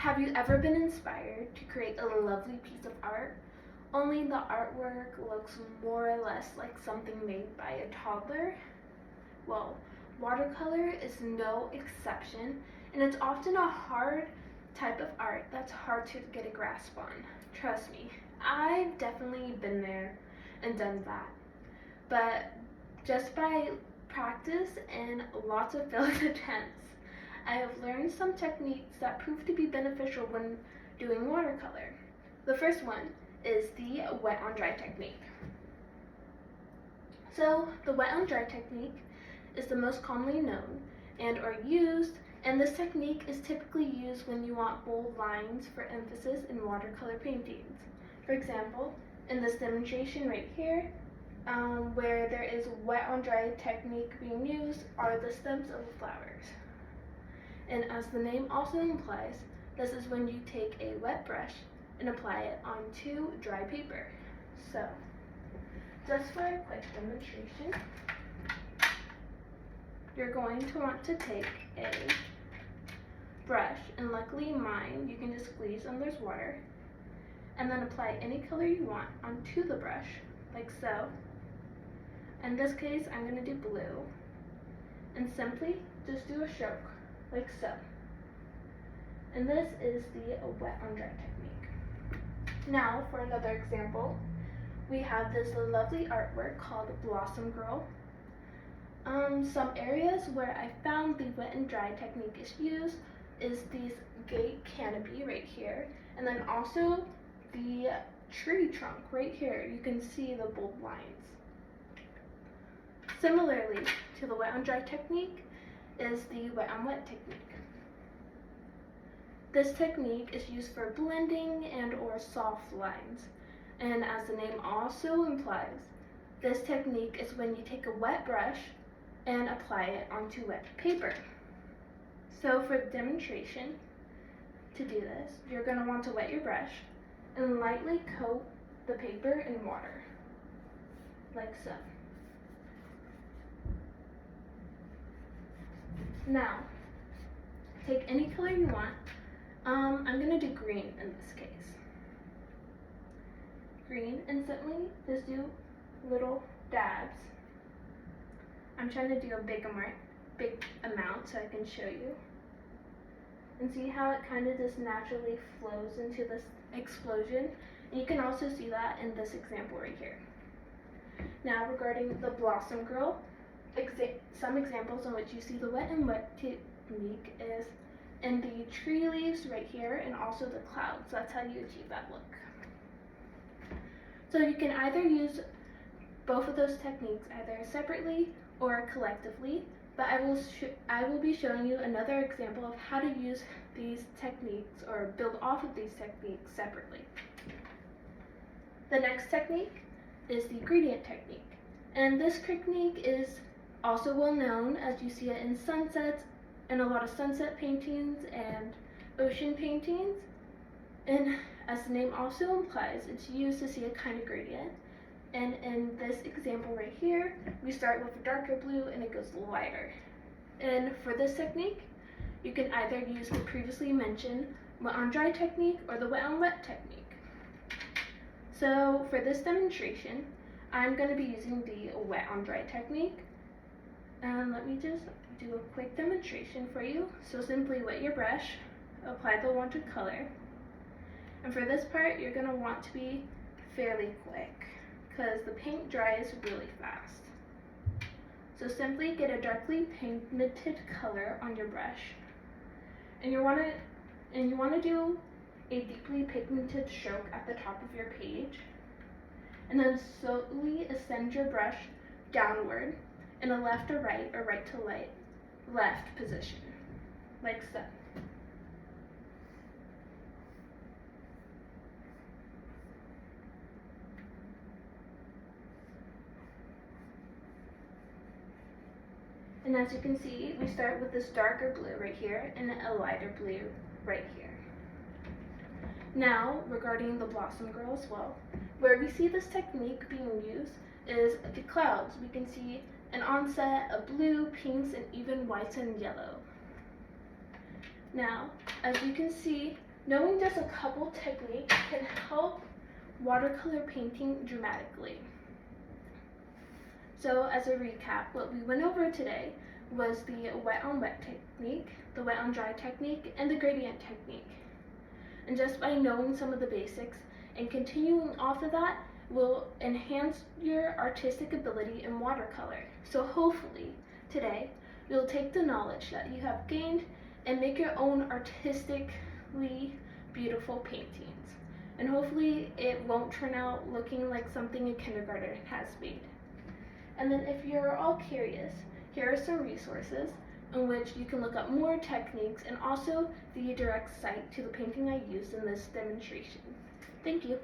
Have you ever been inspired to create a lovely piece of art, only the artwork looks more or less like something made by a toddler? Well, watercolor is no exception, and it's often a hard type of art that's hard to get a grasp on. Trust me, I've definitely been there and done that. But just by practice and lots of failed attempts, I have learned some techniques that prove to be beneficial when doing watercolor. The first one is the wet on dry technique. So the wet on dry technique is the most commonly known and or used, and this technique is typically used when you want bold lines for emphasis in watercolor paintings. For example, in this demonstration right here, where there is wet on dry technique being used are the stems of the flowers. And as the name also implies, this is when you take a wet brush and apply it onto dry paper. So, just for a quick demonstration, you're going to want to take a brush, and luckily mine, you can just squeeze and there's water, and then apply any color you want onto the brush, like so. In this case, I'm going to do blue, and simply just do a stroke, like so. And this is the wet on dry technique. Now, for another example, we have this lovely artwork called Blossom Girl. Some areas where I found the wet and dry technique is used is this gate canopy right here, and then also the tree trunk right here. You can see the bold lines. Similarly to the wet on dry technique is the wet on wet technique. This technique is used for blending and or soft lines, and as the name also implies, this technique is when you take a wet brush and apply it onto wet paper. So for demonstration, to do this, you're going to want to wet your brush and lightly coat the paper in water, like so. Now, take any color you want. I'm going to do green in this case. Green, instantly, just do little dabs. I'm trying to do a big amount so I can show you. And see how it kind of just naturally flows into this explosion. And you can also see that in this example right here. Now regarding the Blossom Girl, some examples in which you see the wet and wet technique is in the tree leaves right here and also the clouds. That's how you achieve that look. So you can either use both of those techniques either separately or collectively, but I will be showing you another example of how to use these techniques or build off of these techniques separately. The next technique is the gradient technique, and this technique is also well known as you see it in sunsets, in a lot of sunset paintings and ocean paintings. And as the name also implies, it's used to see a kind of gradient. And in this example right here, we start with a darker blue and it goes lighter. And for this technique, you can either use the previously mentioned wet on dry technique or the wet on wet technique. So for this demonstration, I'm going to be using the wet on dry technique. And let me just do a quick demonstration for you. So simply wet your brush, apply the wanted color. And for this part, you're going to want to be fairly quick because the paint dries really fast. So simply get a darkly pigmented color on your brush. And you want to do a deeply pigmented stroke at the top of your page. And then slowly ascend your brush downward in a left or right to left position, like so. And as you can see, we start with this darker blue right here and a lighter blue right here. Now, regarding the Blossom Girl as well, where we see this technique being used is the clouds. We can see an onset of blue, pinks, and even whites and yellow. Now, as you can see, Knowing just a couple techniques can help watercolor painting dramatically. So as a recap, what we went over today was the wet on wet technique, the wet on dry technique, and the gradient technique. And just by knowing some of the basics and continuing off of that will enhance your artistic ability in watercolor. So hopefully today you'll take the knowledge that you have gained and make your own artistically beautiful paintings. And hopefully it won't turn out looking like something a kindergartner has made. And then if you're all curious, here are some resources in which you can look up more techniques and also the direct site to the painting I used in this demonstration. Thank you.